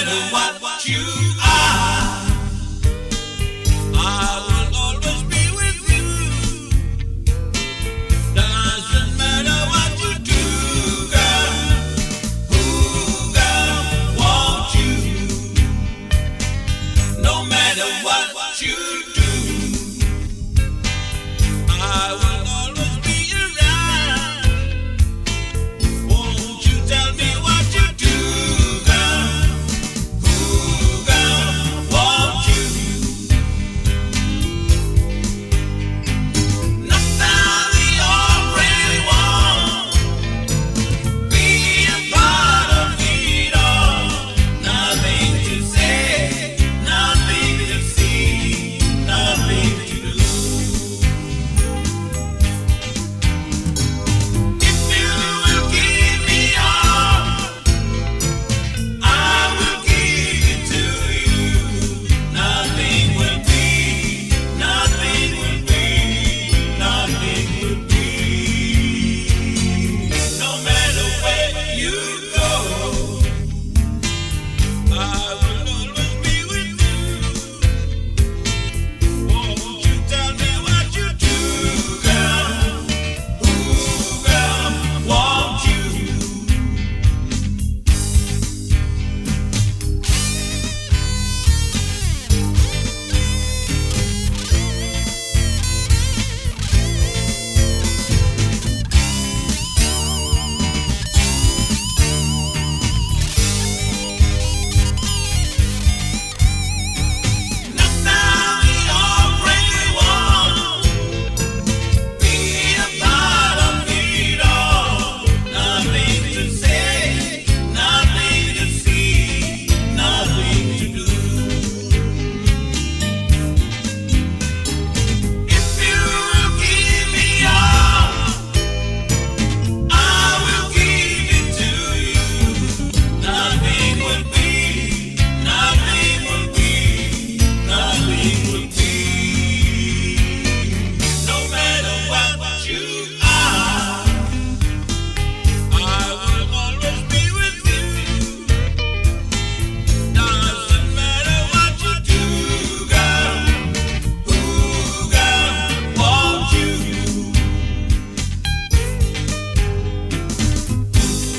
matter what you are, I will always be with you. Doesn't matter what you do, girl. Who, girl, want you? No matter what you do, I will always be around. Won't you tell me what you do, girl? Who, girl, want you? Nothing we all really want. Be a part of it all. Nothing to say, nothing to see, nothing to do. If you will give me all, I will give it to you. Nothing will be, nothing will be, nothing will be. No matter where you go, I will always be with you. Won't you tell me what you do, girl? Who, girl, want you? Nothing we all really want. Be a part of it all. Nothing to say, nothing to see, nothing to do. If you will give me all, I will give it to you. Nothing will be, nothing will be, nothing will be. No matter what you are, I will always be with you. Doesn't matter what you do, girl. Who, girl, want you?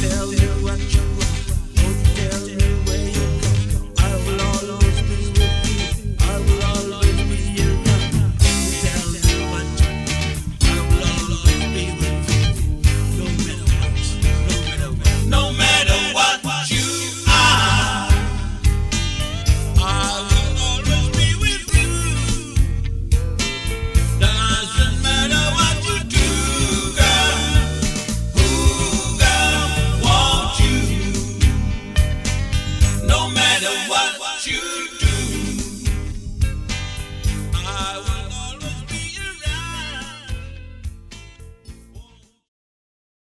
Tell me what you want. Don't tell me where you come. I will always be with you. I will always be around. Tell me what you want. I will always be with you. No matter what, no matter what you are, I will always be with you. Doesn't matter what you do, girl. Who, girl, want you? No matter what you do.